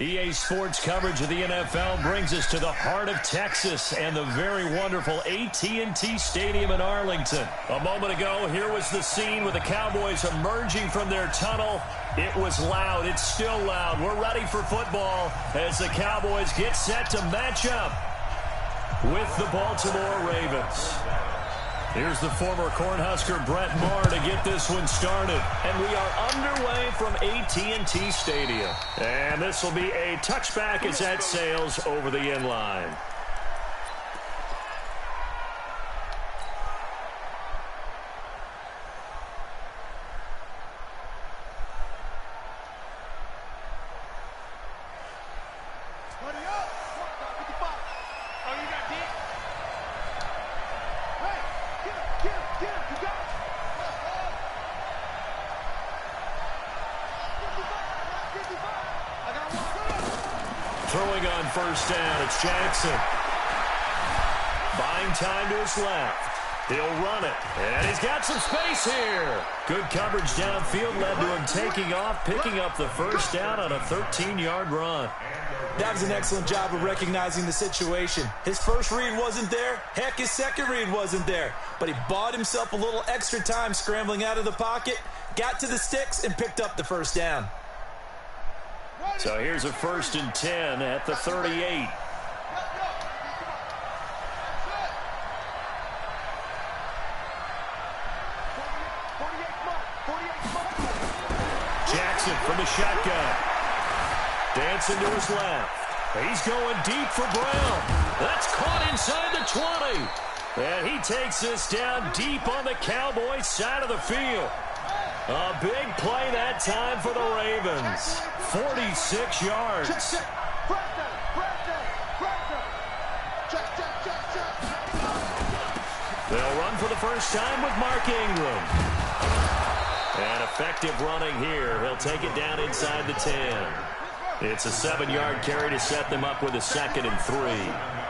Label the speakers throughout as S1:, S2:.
S1: EA Sports coverage of the NFL brings us to the heart of Texas and the very wonderful AT&T Stadium in Arlington. A moment ago, here was the scene with the Cowboys emerging from their tunnel. It was loud. It's still loud. We're ready for football as the Cowboys get set to match up with the Baltimore Ravens. Here's the former Cornhusker Brett Maher to get this one started. And we are underway from AT&T Stadium. And this will be a touchback as that sails over the end line. Throwing on first down, it's Jackson. Buying time to his left. He'll run it, and he's got some space here. Good coverage downfield led to him taking off, picking up the first down on a 13-yard run.
S2: That was an excellent job of recognizing the situation. His first read wasn't there. Heck, his second read wasn't there. But he bought himself a little extra time scrambling out of the pocket, got to the sticks, and picked up the first down.
S1: So here's a 1st and 10 at the 38. Jackson from the shotgun. Dancing to his left. He's going deep for Brown. That's caught inside the 20. And he takes this down deep on the Cowboys side of the field. A big play that time for the Ravens. 46 yards. They'll run for the first time with Mark Ingram. And effective running here. He'll take it down inside the 10. It's a 7-yard carry to set them up with a 2nd and 3.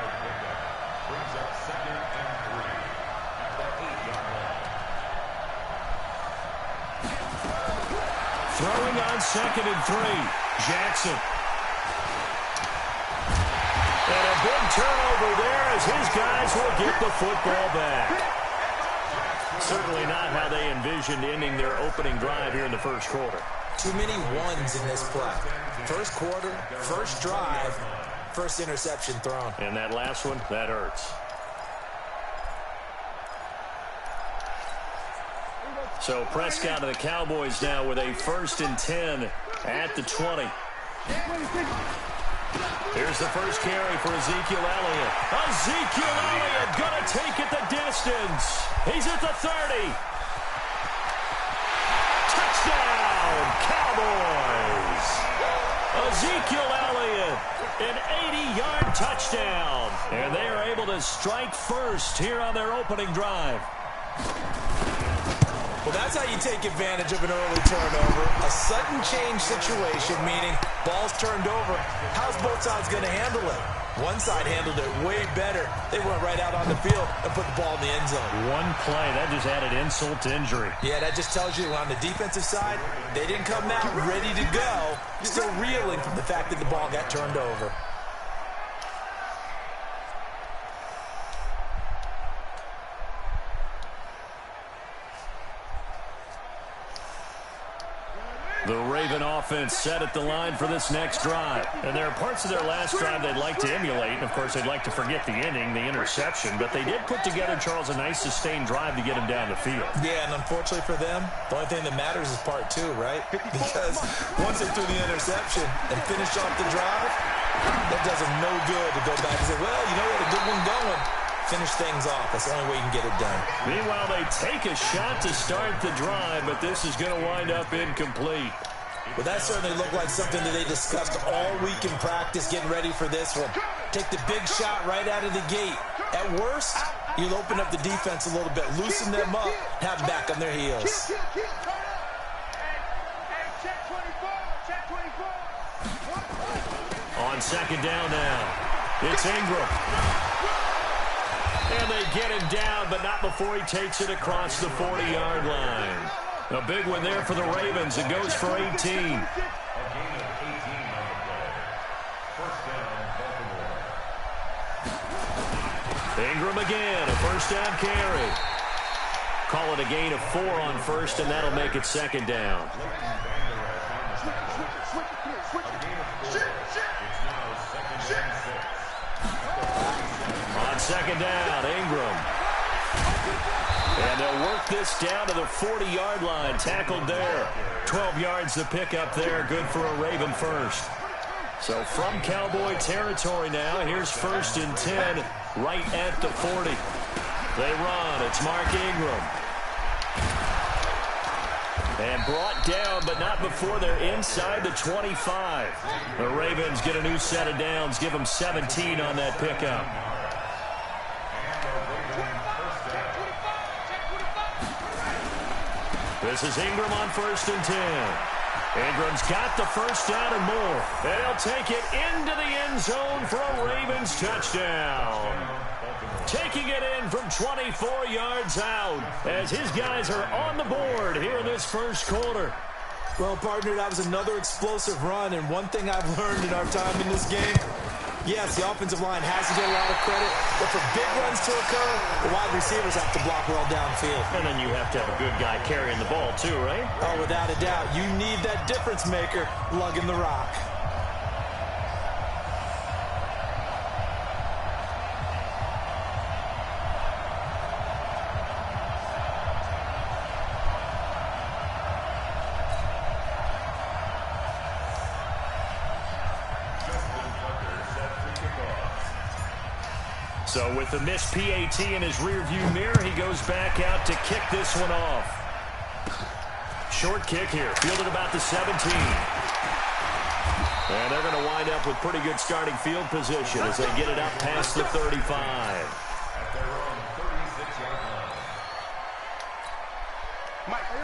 S1: Throwing on 2nd and 3. Jackson. And a big turnover there as his guys will get the football back. Certainly not how they envisioned ending their opening drive here in the first quarter.
S2: Too many ones in this play. First quarter, first drive, first interception thrown.
S1: And that last one, that hurts. So Prescott and the Cowboys now with a 1st and 10 at the 20. Here's the first carry for Ezekiel Elliott. Ezekiel Elliott going to take it the distance. He's at the 30. Touchdown, Cowboys. Ezekiel Elliott, an 80-yard touchdown. And they are able to strike first here on their opening drive.
S2: Well, that's how you take advantage of an early turnover. A sudden change situation, meaning ball's turned over. How's both sides going to handle it? One side handled it way better. They went right out on the field and put the ball in the end zone.
S1: One play, that just added insult to injury.
S2: Yeah, that just tells you on the defensive side, they didn't come out ready to go, still reeling from the fact that the ball got turned over.
S1: The Raven offense set at the line for this next drive. And there are parts of their last drive they'd like to emulate. And, of course, they'd like to forget the ending, the interception. But they did put together, Charles, a nice sustained drive to get him down the field.
S2: Yeah, and unfortunately for them, the only thing that matters is part 2, right? Because once they threw the interception and finished off the drive, that does them no good to go back and say, well, you know what, a good one going. Finish things off. That's the only way you can get it done.
S1: Meanwhile, they take a shot to start the drive, but this is going to wind up incomplete.
S2: Well, that certainly looked like something that they discussed all week in practice, getting ready for this one. Take the big shot right out of the gate. At worst, you'll open up the defense a little bit, loosen them up, have them back on their heels.
S1: On 2nd down now, it's Ingram. And they get him down, but not before he takes it across the 40-yard line. A big one there for the Ravens. It goes for 18. Ingram again, a first down carry. Call it a gain of 4 on first, and that'll make it second down. On second down, Ingram. And they'll work this down to the 40-yard line. Tackled there. 12 yards to pick up there. Good for a Raven first. So from Cowboy territory now, here's 1st and 10 right at the 40. They run. It's Mark Ingram. And brought down, but not before they're inside the 25. The Ravens get a new set of downs. Give them 17 on that pickup. This is Ingram on 1st and 10. Ingram's got the first down and more. They'll take it into the end zone for a Ravens touchdown. Taking it in from 24 yards out as his guys are on the board here in this first quarter.
S2: Well, partner, that was another explosive run, and one thing I've learned in our time in this game, yes, the offensive line has to get a lot of credit, but for big runs to occur, the wide receivers have to block well downfield.
S1: And then you have to have a good guy carrying the ball too, right?
S2: Oh, without a doubt. You need that difference maker lugging the rock.
S1: So with the missed PAT in his rearview mirror, he goes back out to kick this one off. Short kick here, fielded about the 17. And they're going to wind up with pretty good starting field position as they get it up past the 35.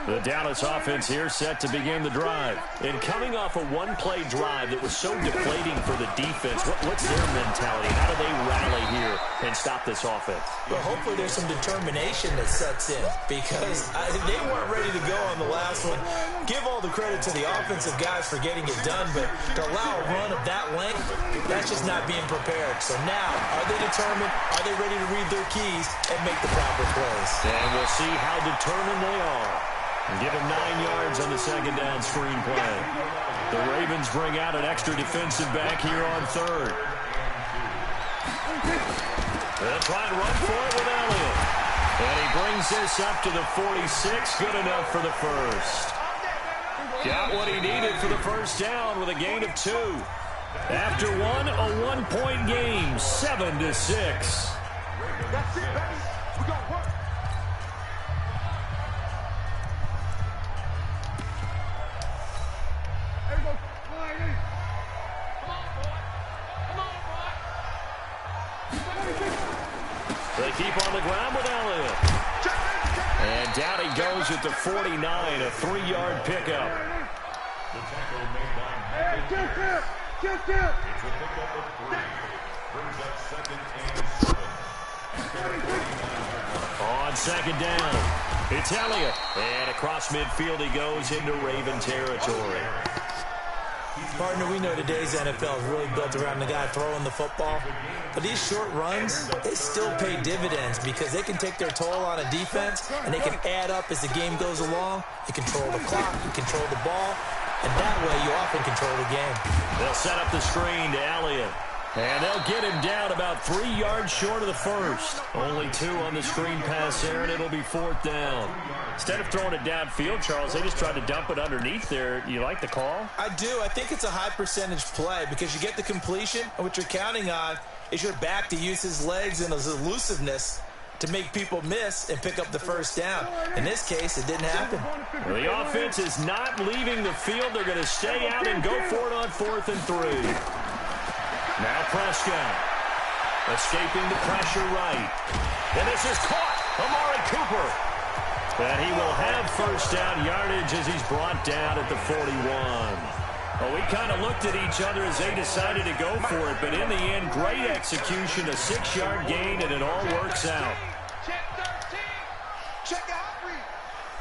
S1: The Dallas offense here set to begin the drive. And coming off a one-play drive that was so deflating for the defense, what's their mentality? How do they rally here and stop this offense?
S2: Well, hopefully there's some determination that sets in because they weren't ready to go on the last one. Give all the credit to the offensive guys for getting it done, but to allow a run of that length, that's just not being prepared. So now, are they determined? Are they ready to read their keys and make the proper plays?
S1: And we'll see how determined they are. Give him 9 yards on the second down screen play. The Ravens bring out an extra defensive back here on 3rd. They'll try and run for it with Elliott. And he brings this up to the 46. Good enough for the first. Got what he needed for the first down with a gain of 2. After one, a one-point game, 7-6.
S3: That's it, baby. We got work.
S1: They keep on the ground with Elliott. And down he goes at the 49, a 3-yard pickup.
S3: Just it.
S1: On second down, it's Elliott. And across midfield he goes into Raven territory.
S2: Partner, we know today's NFL is really built around the guy throwing the football. But these short runs, they still pay dividends because they can take their toll on a defense and they can add up as the game goes along. You control the clock, you control the ball, and that way you often control the game.
S1: They'll set up the screen to Elliott. And they'll get him down about 3 yards short of the first. Only 2 on the screen pass there, and it'll be 4th down. Instead of throwing it downfield, Charles, they just tried to dump it underneath there. You like the call?
S2: I do. I think it's a high percentage play because you get the completion, and what you're counting on is your back to use his legs and his elusiveness to make people miss and pick up the first down. In this case, it didn't happen.
S1: Well, the offense is not leaving the field. They're going to stay out and go for it on 4th and 3. Now Prescott, escaping the pressure right. And this is caught, Amari Cooper. And he will have first down yardage as he's brought down at the 41. Well, we kind of looked at each other as they decided to go for it, but in the end, great execution, a 6-yard gain, and it all works out.
S3: Check 13. Check out 3.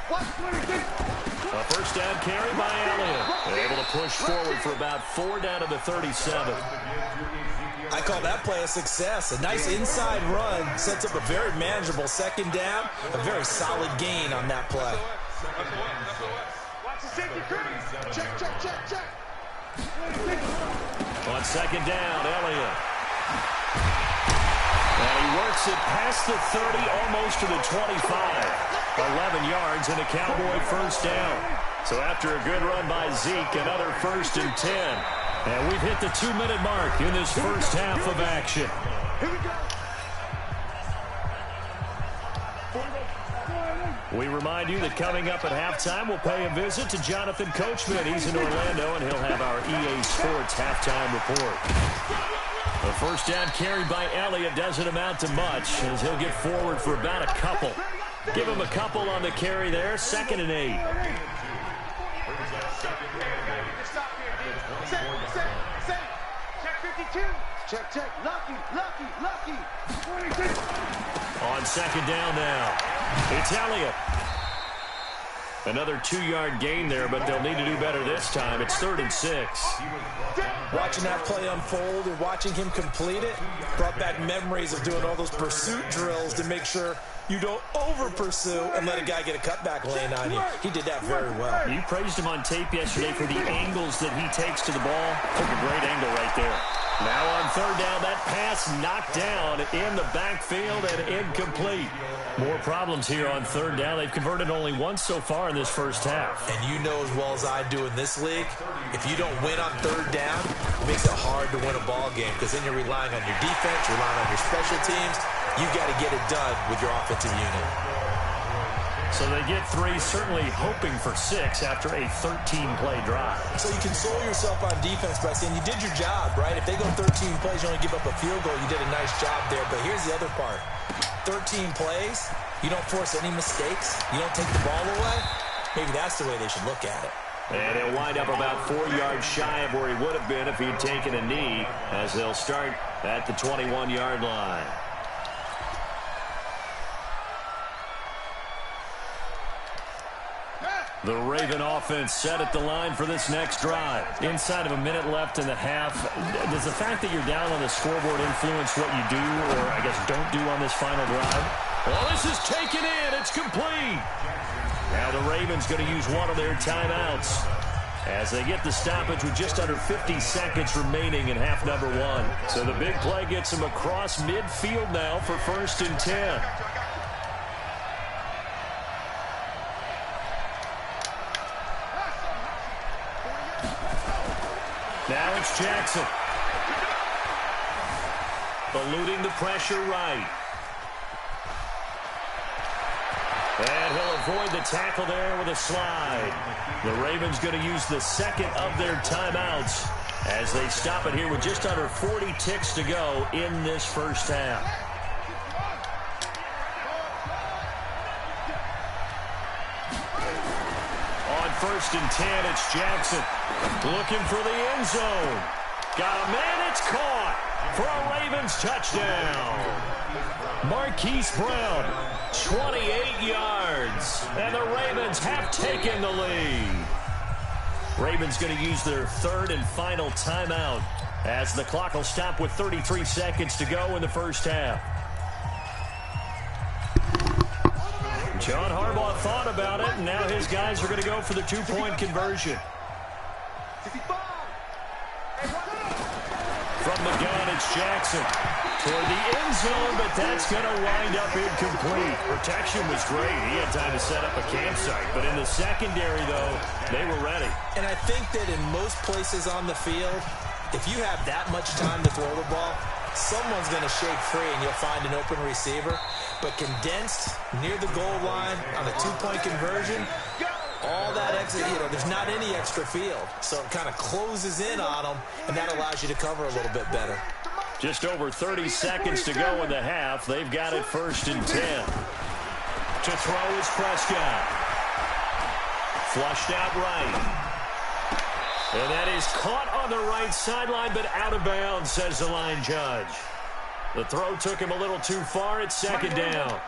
S3: Watch 26.
S1: A first down carry by Elliott. Able to push forward for about 4 down to the 37.
S2: I call that play a success. A nice inside run sets up a very manageable second down. A very solid gain on that play.
S3: Watch the safety crease. Check.
S1: On second down, Elliott. And he works it past the 30, almost to the 25. 11 yards and a Cowboy first down. So after a good run by Zeke, another 1st and 10. And we've hit the 2-minute mark in this first half of action.
S3: Here we go.
S1: We remind you that coming up at halftime, we'll pay a visit to Jonathan Coachman. He's in Orlando, and he'll have our EA Sports halftime report. The first down carried by Elliott doesn't amount to much, as he'll get forward for about a couple. Give him a couple on the carry there, 2nd and 8.
S3: Check 52. Check. Lucky. 26.
S1: On second down now, it's Elliott. Another 2-yard gain there, but they'll need to do better this time. It's 3rd and 6.
S2: Watching that play unfold and watching him complete it brought back memories of doing all those pursuit drills to make sure you don't over-pursue and let a guy get a cutback lane on you. He did that very well.
S1: You praised him on tape yesterday for the angles that he takes to the ball. Took a great angle right there. Now on 3rd down, that pass knocked down in the backfield and incomplete. More problems here on 3rd down. They've converted only once so far in this first half.
S2: And you know as well as I do in this league, if you don't win on 3rd down, it makes it hard to win a ball game because then you're relying on your defense, relying on your special teams. You've got to get it done with your offensive unit.
S1: So they get 3, certainly hoping for 6 after a 13-play drive.
S2: So you console yourself on defense by saying you did your job, right? If they go 13 plays, you only give up a field goal, you did a nice job there. But here's the other part. 13 plays, you don't force any mistakes, you don't take the ball away. Maybe that's the way they should look at it.
S1: And he'll wind up about 4 yards shy of where he would have been if he'd taken a knee, as they'll start at the 21-yard line. The Raven offense set at the line for this next drive. Inside of a minute left in the half, does the fact that you're down on the scoreboard influence what you do, or I guess don't do on this final drive? Well, this is taken in. It's complete. Now the Ravens going to use one of their timeouts as they get the stoppage with just under 50 seconds remaining in half number 1. So the big play gets them across midfield now for 1st and 10. Now it's Jackson. Eluding the pressure right. And he'll avoid the tackle there with a slide. The Ravens going to use the 2nd of their timeouts as they stop it here with just under 40 ticks to go in this first half. On 1st and 10, it's Jackson. Looking for the end zone. Got a man, it's caught for a Ravens touchdown. Marquise Brown, 28 yards. And the Ravens have taken the lead. Ravens going to use their 3rd and final timeout as the clock will stop with 33 seconds to go in the first half. John Harbaugh thought about it, and now his guys are going to go for the 2-point conversion. From the gun, it's Jackson toward the end zone, but that's going to wind up incomplete. Protection was great. He had time to set up a campsite, but in the secondary, though, they were ready.
S2: And I think that in most places on the field, if you have that much time to throw the ball, someone's going to shake free and you'll find an open receiver. But condensed near the goal line on a 2-point conversion, all that exit, there's not any extra field. So it kind of closes in on them, and that allows you to cover a little bit better.
S1: Just over 30 seconds to go in the half. They've got it 1st and 10. To throw is Prescott. Flushed out right. And that is caught on the right sideline, but out of bounds, says the line judge. The throw took him a little too far. It's 2nd down.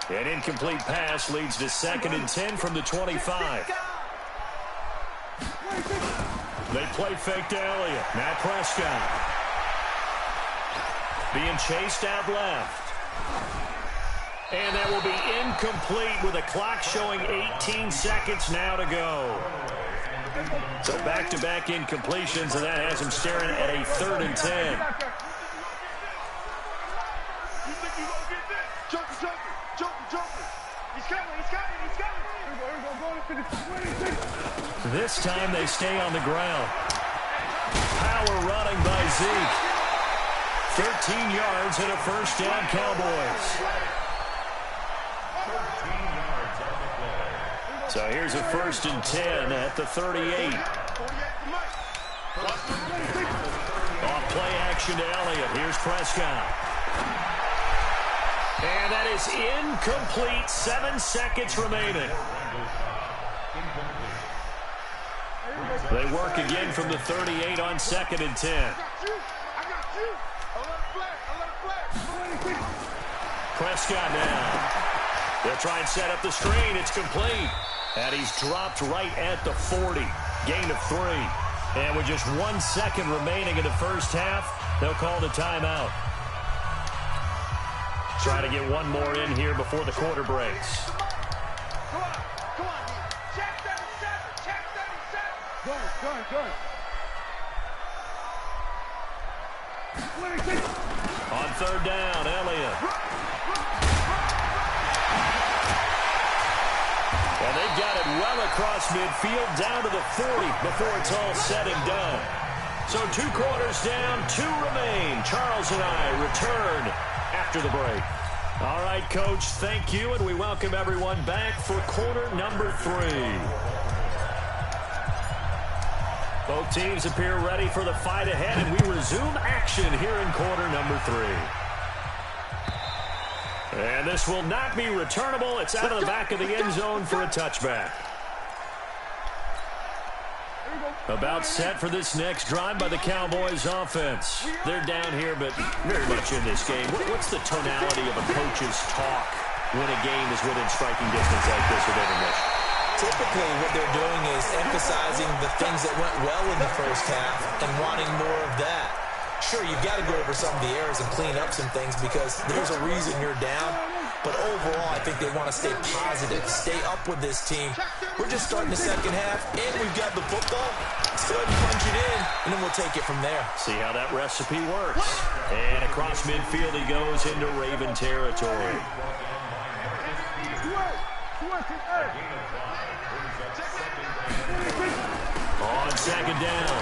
S1: An incomplete pass leads to 2nd and 10 from the 25. They play fake to Elliott. Now Prescott. Being chased out left. And that will be incomplete with a clock showing 18 seconds now to go. So back-to-back incompletions, and that has him staring at a 3rd and 10. This time they stay on the ground. Power running by Zeke. 13 yards and a first down, Cowboys. So here's a 1st and 10 at the 38. Off play action to Elliott. Here's Prescott. And that is incomplete. 7 seconds remaining. They work again from the 38 on 2nd and 10. Prescott now. They'll try and set up the screen. It's complete. And he's dropped right at the 40. Gain of 3. And with just 1 second remaining in the first half, they'll call the timeout. Try to get one more in here before the quarter breaks. On 3rd down, Elliott. And they've got it well across midfield, down to the 40 before it's all said and done. So 2 quarters down, 2 remain. Charles and I return after the break. All right, Coach, thank you, and we welcome everyone back for quarter number 3. Both teams appear ready for the fight ahead, and we resume action here in quarter number 3. And this will not be returnable. It's out of the back of the end zone for a touchback. About set for this next drive by the Cowboys offense. They're down here, but very much in this game. What's the tonality of a coach's talk when a game is within striking distance like this with intermission?
S2: Typically, what they're doing is emphasizing the things that went well in the first half and wanting more of that. Sure, you've got to go over some of the errors and clean up some things because there's a reason you're down. But overall, I think they want to stay positive, stay up with this team. We're just starting the second half, and we've got the football. Let's go ahead and punch it in, and then we'll take it from there.
S1: See how that recipe works. And across midfield he goes into Raven territory. On 2nd down,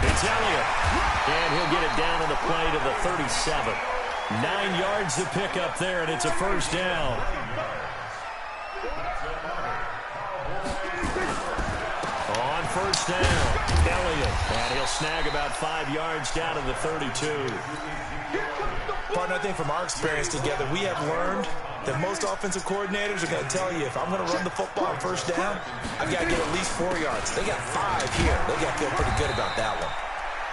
S1: it's Elliott. And he'll get it down on the play to the 37. 9 yards to pick up there, and it's a first down. On 1st down, Elliott. And he'll snag about 5 yards down to the 32.
S2: Partner, I think from our experience together, we have learned that most offensive coordinators are going to tell you, if I'm going to run the football on 1st down, I've got to get at least 4 yards. They got 5 here. They got to feel pretty good about that one.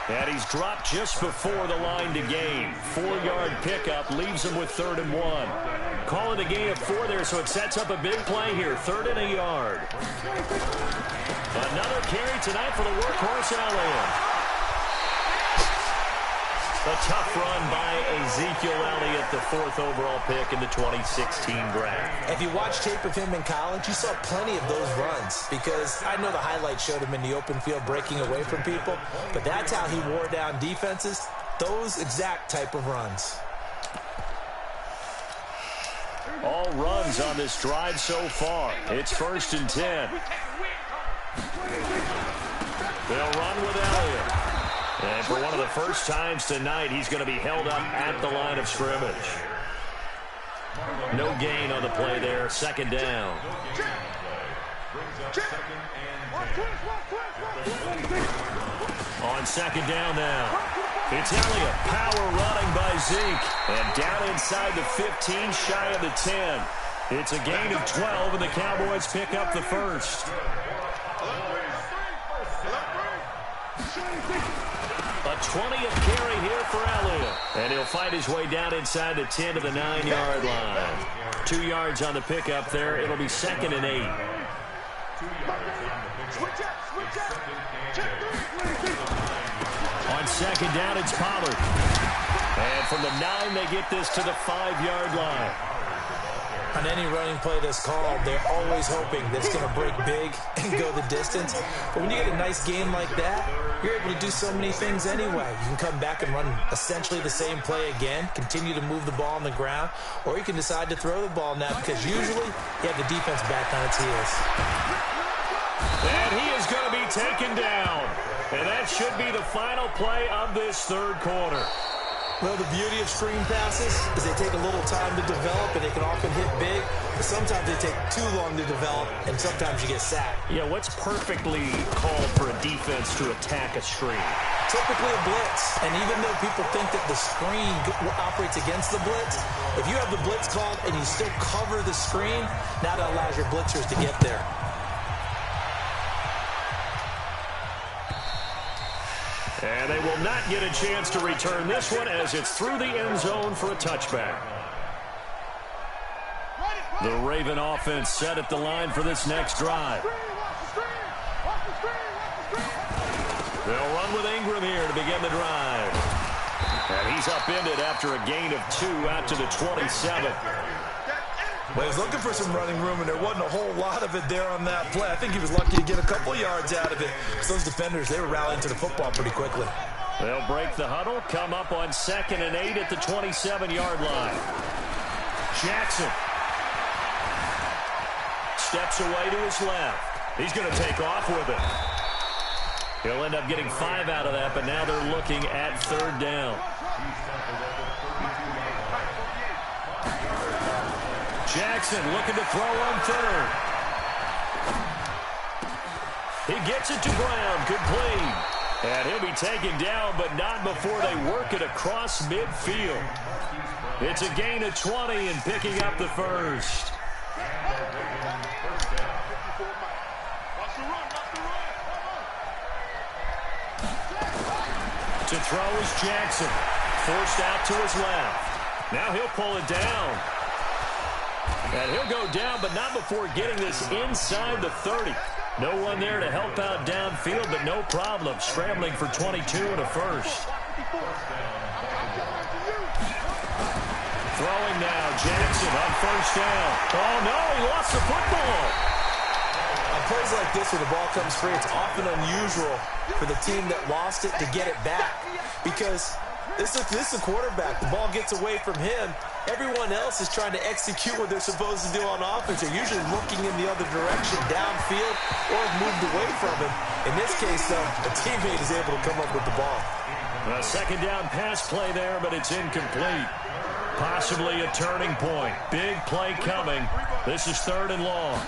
S1: And he's dropped just before the line to gain. 4-yard pickup leaves him with 3rd and 1. Calling a gain of 4 there, so it sets up a big play here. 3rd and a yard. Another carry tonight for the workhorse Elliott. A tough run by Ezekiel Elliott, the 4th overall pick in the 2016 draft.
S2: If you watch tape of him in college, you saw plenty of those runs because I know the highlights showed him in the open field breaking away from people, but that's how he wore down defenses, those exact type of runs.
S1: All runs on this drive so far. It's 1st and 10. They'll run with Elliott. And for one of the first times tonight, he's going to be held up at the line of scrimmage. No gain on the play there. 2nd down. On 2nd down now. It's Elliott. Power running by Zeke. And down inside the 15, shy of the 10. It's a gain of 12, and the Cowboys pick up the first. A 20th carry here for Elliott. And he'll fight his way down inside the 10 to the 9-yard line. 2 yards on the pickup there. It'll be 2nd and 8. On 2nd down, it's Pollard. And from the 9, they get this to the 5-yard line.
S2: On any running play that's called, they're always hoping that it's going to break big and go the distance. But when you get a nice game like that, you're able to do so many things anyway. You can come back and run essentially the same play again, continue to move the ball on the ground, or you can decide to throw the ball now because usually you have the defense back on its heels.
S1: And he is going to be taken down. And that should be the final play of this third quarter.
S2: Well, the beauty of screen passes is they take a little time to develop, and they can often hit big. But sometimes they take too long to develop, and sometimes you get sacked.
S1: Yeah, what's perfectly called for a defense to attack a screen?
S2: Typically a blitz. And even though people think that the screen operates against the blitz, if you have the blitz called and you still cover the screen, now that allows your blitzers to get there.
S1: And they will not get a chance to return this one as it's through the end zone for a touchback. The Raven offense set at the line for this next drive. They'll run with Ingram here to begin the drive. And he's upended after a gain of 2 out to the 27.
S2: Well, he was looking for some running room, and there wasn't a whole lot of it there on that play. I think he was lucky to get a couple yards out of it. Those defenders, they were rallying to the football pretty quickly.
S1: They'll break the huddle, come up on 2nd and 8 at the 27-yard line. Jackson steps away to his left. He's going to take off with it. He'll end up getting 5 out of that, but now they're looking at 3rd down. Jackson looking to throw on 3rd. He gets it to Brown, complete. And he'll be taken down, but not before they work it across midfield. It's a gain of 20 and picking up the first. To throw is Jackson. Forced out to his left. Now he'll pull it down. And he'll go down, but not before getting this inside the 30. No one there to help out downfield, but no problem. Scrambling for 22 and a first. Throwing now, Jackson on 1st down. Oh, no, he lost the football.
S2: On plays like this where the ball comes free, it's often unusual for the team that lost it to get it back. Because this is a quarterback. The ball gets away from him. Everyone else is trying to execute what they're supposed to do on offense. They're usually looking in the other direction, downfield, or moved away from him. In this case, though, a teammate is able to come up with the ball.
S1: A 2nd down pass play there, but it's incomplete. Possibly a turning point. Big play coming. This is 3rd and long.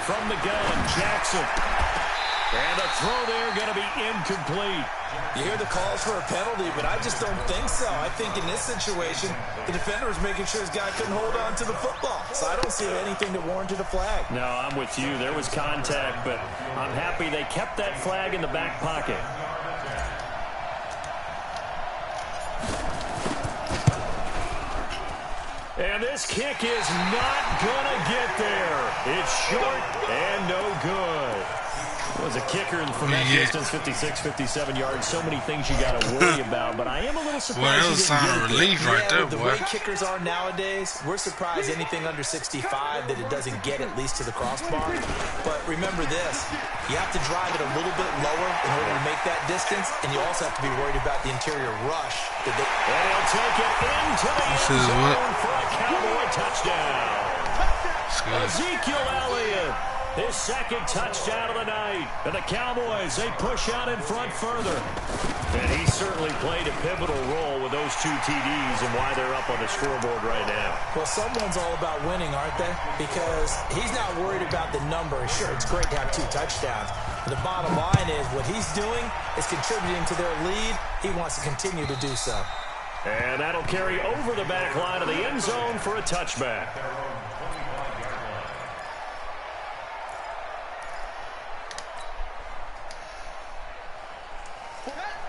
S1: From the gun, Jackson. And a throw there going to be incomplete.
S2: You hear the calls for a penalty, but I just don't think so. I think in this situation, the defender was making sure his guy couldn't hold on to the football. So I don't see anything that warranted a flag.
S1: No, I'm with you. There was contact, but I'm happy they kept that flag in the back pocket. And this kick is not going to get there. It's short and no good. Was a kicker from that distance, 56, 57 yards. So many things you got to worry about, but I am a little surprised.
S4: Well, that was a sign of relief right there,
S2: the
S4: boy.
S2: way kickers are nowadays, we're surprised anything under 65 that it doesn't get at least to the crossbar. But remember this, you have to drive it a little bit lower in order to make that distance, and you also have to be worried about the interior rush.
S1: And he'll take it into the end zone for a Cowboy touchdown. Ezekiel Elliott. His 2nd touchdown of the night. And the Cowboys, they push out in front further. And he certainly played a pivotal role with those 2 TDs and why they're up on the scoreboard right now.
S2: Well, someone's all about winning, aren't they? Because he's not worried about the number. Sure, it's great to have 2 touchdowns. But the bottom line is what he's doing is contributing to their lead. He wants to continue to do so.
S1: And that'll carry over the back line of the end zone for a touchback.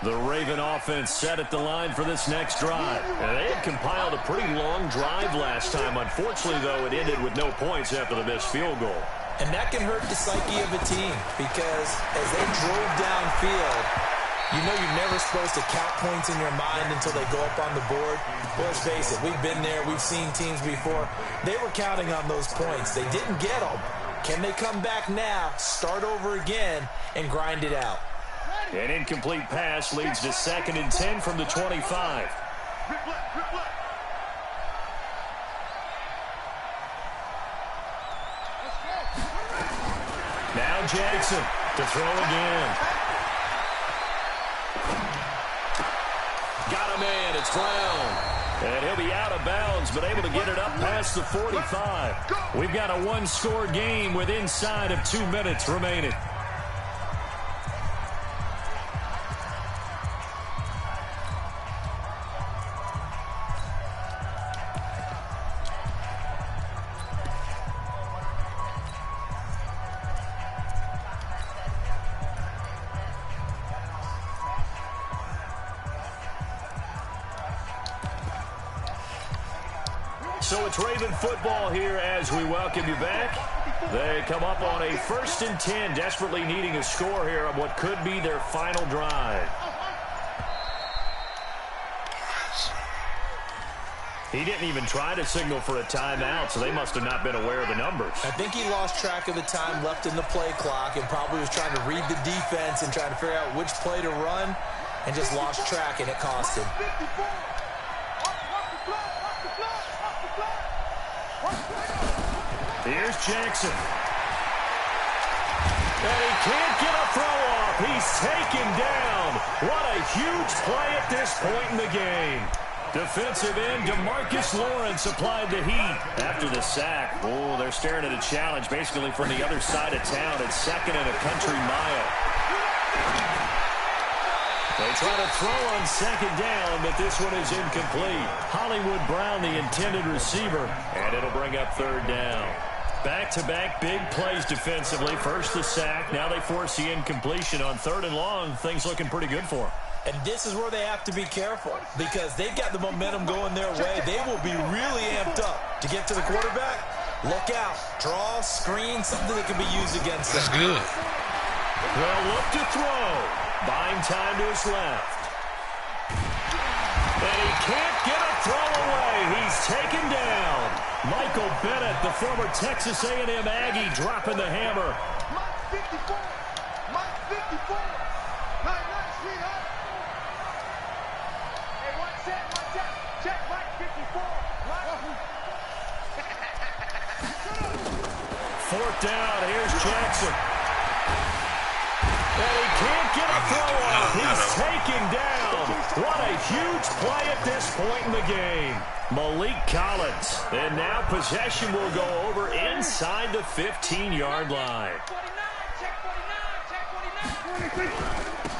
S1: The Raven offense set at the line for this next drive. And they had compiled a pretty long drive last time. Unfortunately, though, it ended with no points after the missed field goal.
S2: And that can hurt the psyche of a team because as they drove downfield, you know you're never supposed to count points in your mind until they go up on the board. Well, let's face it, we've been there. We've seen teams before. They were counting on those points. They didn't get them. Can they come back now, start over again, and grind it out?
S1: An incomplete pass leads to 2nd and 10 from the 25. Now Jackson to throw again. Got a man, it's Brown. And he'll be out of bounds, but able to get it up past the 45. We've got a one-score game with inside of 2 minutes remaining. So it's Raven football here as we welcome you back. They come up on a 1st and 10, desperately needing a score here on what could be their final drive. He didn't even try to signal for a timeout, so they must have not been aware of the numbers.
S2: I think he lost track of the time left in the play clock and probably was trying to read the defense and trying to figure out which play to run and just lost track, and it cost him.
S1: Here's Jackson. And he can't get a throw off. He's taken down. What a huge play at this point in the game. Defensive end DeMarcus Lawrence applied the heat after the sack. Oh, they're staring at a challenge basically from the other side of town. It's 2nd and a country mile. They try to throw on 2nd down, but this one is incomplete. Hollywood Brown, the intended receiver, and it'll bring up 3rd down. Back-to-back big plays defensively. First the sack. Now they force the incompletion on 3rd and long. Things looking pretty good for them.
S2: And this is where they have to be careful because they've got the momentum going their way. They will be really amped up to get to the quarterback. Look out. Draw, screen, something that can be used against them.
S4: That's good.
S1: They'll look to throw. Buying time to his left. And he can't get a throw away. He's taken down. Michael Bennett, the former Texas A&M Aggie, dropping the hammer.
S3: Mike 54. Mike 54. Nice, sweetheart. Hey, one set. Check Mike 54.
S1: 4th down. Here's Jackson. And he can't get a throw off. He's taken down. What a huge play at this point in the game. Malik Collins. And now possession will go over inside the 15-yard line.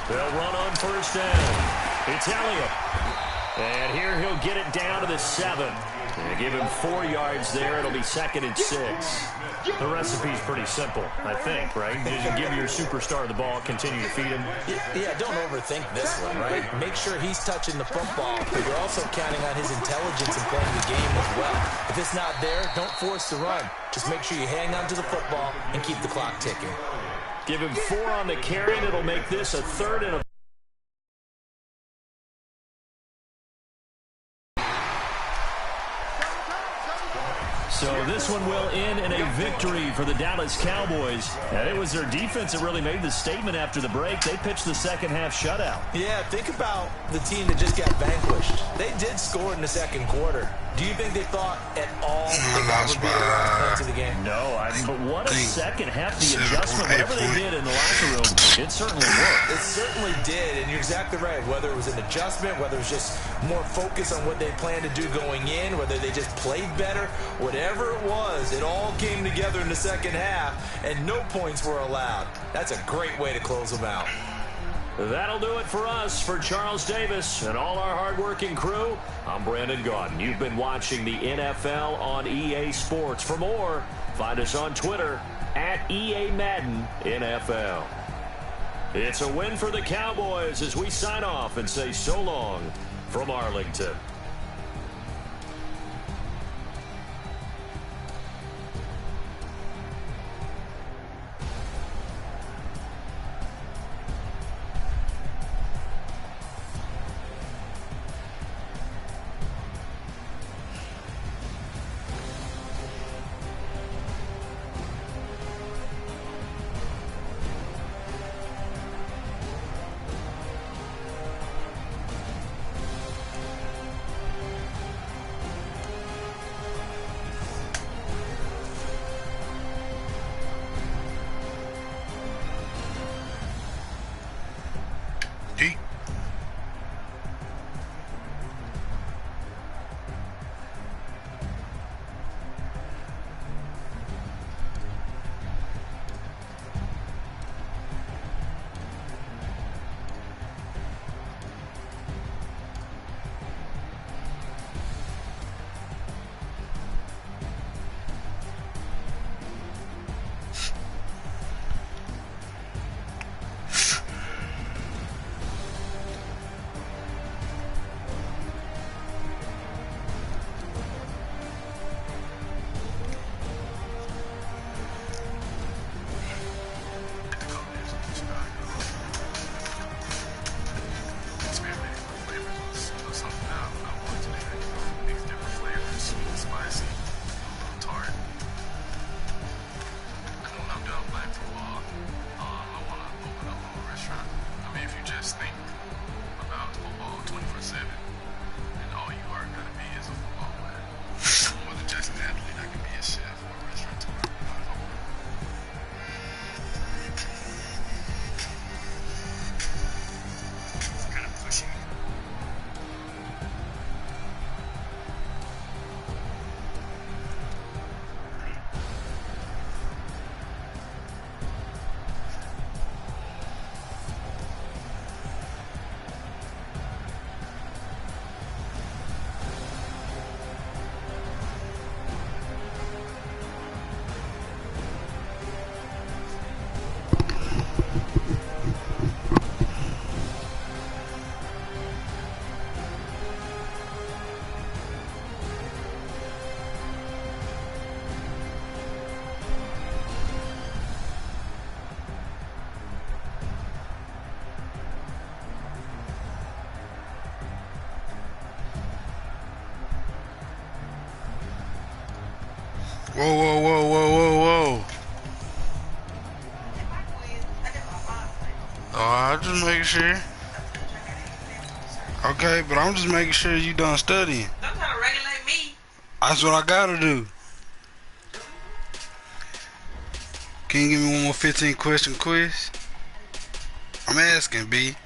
S1: They'll run on 1st down. It's Elliott. And here he'll get it down to the 7. And give him 4 yards there. It'll be 2nd and 6. The recipe's pretty simple, I think, right? Just give your superstar the ball, continue to feed him.
S2: Yeah, don't overthink this one, right? Make sure he's touching the football, but you're also counting on his intelligence in playing the game as well. If it's not there, don't force the run. Just make sure you hang on to the football and keep the clock ticking.
S1: Give him 4 on the carry, and it'll make this a 3rd and a So this one will end in a victory for the Dallas Cowboys. And it was their defense that really made the statement after the break. They pitched the second half shutout.
S2: Yeah, think about the team that just got vanquished. They did score in the second quarter. Do you think they thought at all that would be the last points of the game?
S1: No, but what a second half. The adjustment, whatever they did in the locker room, it certainly worked.
S2: It certainly did, and you're exactly right. Whether it was an adjustment, whether it was just more focus on what they planned to do going in, whether they just played better, whatever it was, it all came together in the second half, and no points were allowed. That's a great way to close them out.
S1: That'll do it for us. For Charles Davis and all our hardworking crew, I'm Brandon Gaudin. You've been watching the NFL on EA Sports. For more, find us on Twitter @EA Madden NFL. It's a win for the Cowboys as we sign off and say so long from Arlington.
S4: Whoa, whoa, whoa, whoa, whoa, whoa. Oh, I'm just making sure. Okay, but I'm just making sure you done studying.
S5: Don't try to regulate me.
S4: That's what I gotta do. Can you give me one more 15 question quiz? I'm asking, B.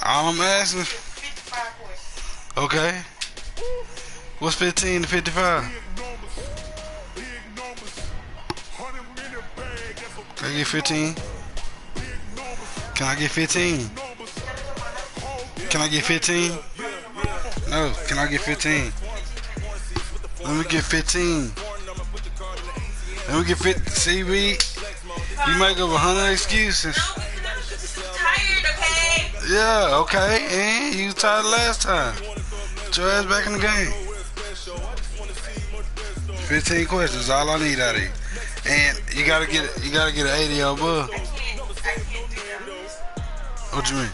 S4: All I'm asking.
S5: 55 questions.
S4: Okay. What's 15 to 55? Can I get 15? Can I get 15? Can I get 15? No, can I get 15? Let me get 15. Let me get 50. See, B, you make up 100 excuses.
S5: No, because I'm tired, okay?
S4: Yeah, okay, and you was tired last time. Put your ass back in the game. 15 questions, all I need out of you. And you gotta get an 80 or above.
S5: I can't do that.
S4: What you mean?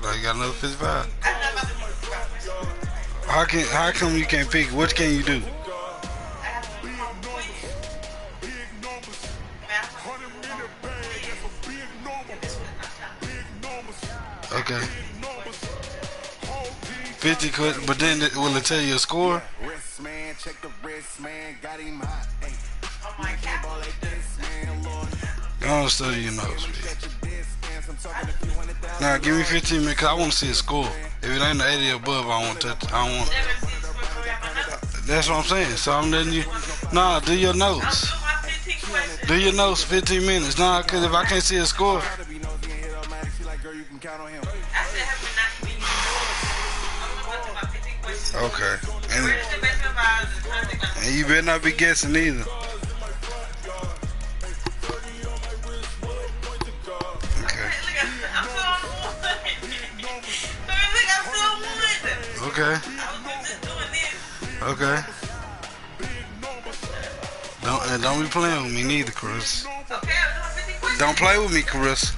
S4: Like you got another 55.
S5: I'm not about to do 55 questions.
S4: How come you can't pick? What can you do?
S5: I have to do quiz.
S4: Okay. 50 questions, but then will it tell you a score? Don't study your notes, Now give me 15 minutes, cause I want to see a score. If it ain't the 80 or above, I won't touch. I don't want. That's what I'm saying. So I'm letting you. Nah, do your notes. Do your notes 15 minutes. Nah, cause if I can't see a score. Okay. And you better not be guessing either. Okay. Okay. Okay. Don't be playing with me neither, Chris. Don't play with me, Chris.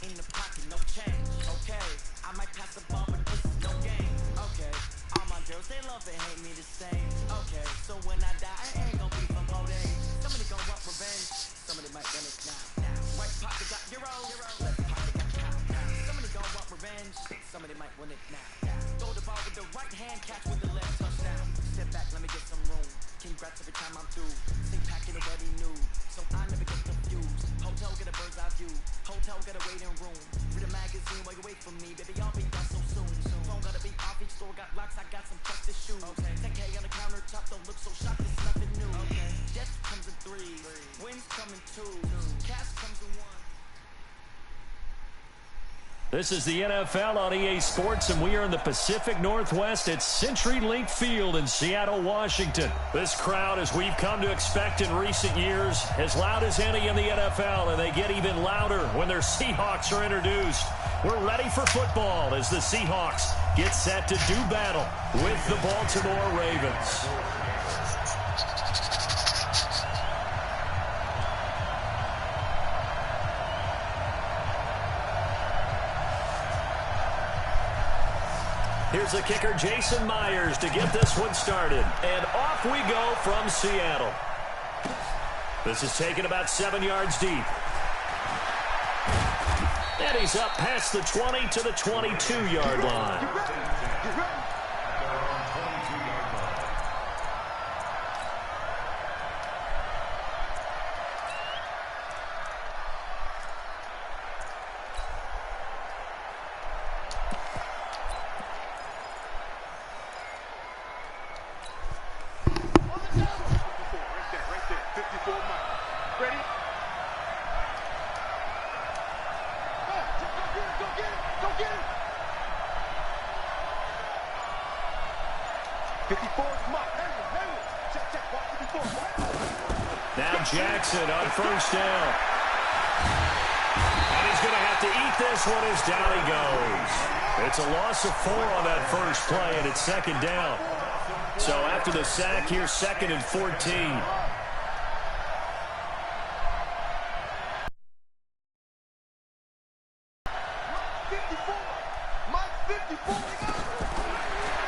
S6: In the pocket, no change. Okay, I might pass the ball, but this is no game. Okay, all my girls, they love and hate me the same. Okay, so when I die, I ain't gonna be from old age. Somebody gon' want revenge, somebody might run it now. Right pocket got euros, left pocket got pound. Somebody gon' want revenge, somebody might win it now. Throw the ball with the right hand, catch with the left, touchdown. Step back, let me get some room. Congrats every time I'm through. Stay packing already new, so I never get confused. Hotel get a bird's eye view. Hotel get a waiting room. Read a magazine while you wait for me, baby. I'll be done so soon. Phone gotta be off, each store got locks. I got some trusted shoes. Okay. 10K on the countertop, don't look so shocked. It's nothing new. Okay. Death comes in threes, wins come in twos, cash comes in one.
S1: This is the NFL on EA Sports, and we are in the Pacific Northwest at CenturyLink Field in Seattle, Washington. This crowd, as we've come to expect in recent years, as loud as any in the NFL, and they get even louder when their Seahawks are introduced. We're ready for football as the Seahawks get set to do battle with the Baltimore Ravens. Here's the kicker, Jason Myers, to get this one started. And off we go from Seattle. This is taken about 7 yards deep. And he's up past the 20 to the 22-yard line. Now Jackson on first down. And he's going to have to eat this one as down he goes. It's a loss of 4 on that first play, and it's second down. So after the sack, here's 2nd and 14.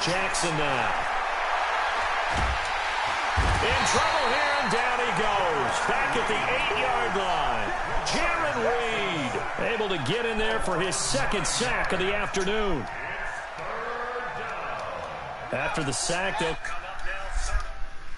S1: Jackson now. In trouble here, and down he goes. Back at the 8-yard line. Jaron Reed able to get in there for his 2nd sack of the afternoon. After the sack, they'll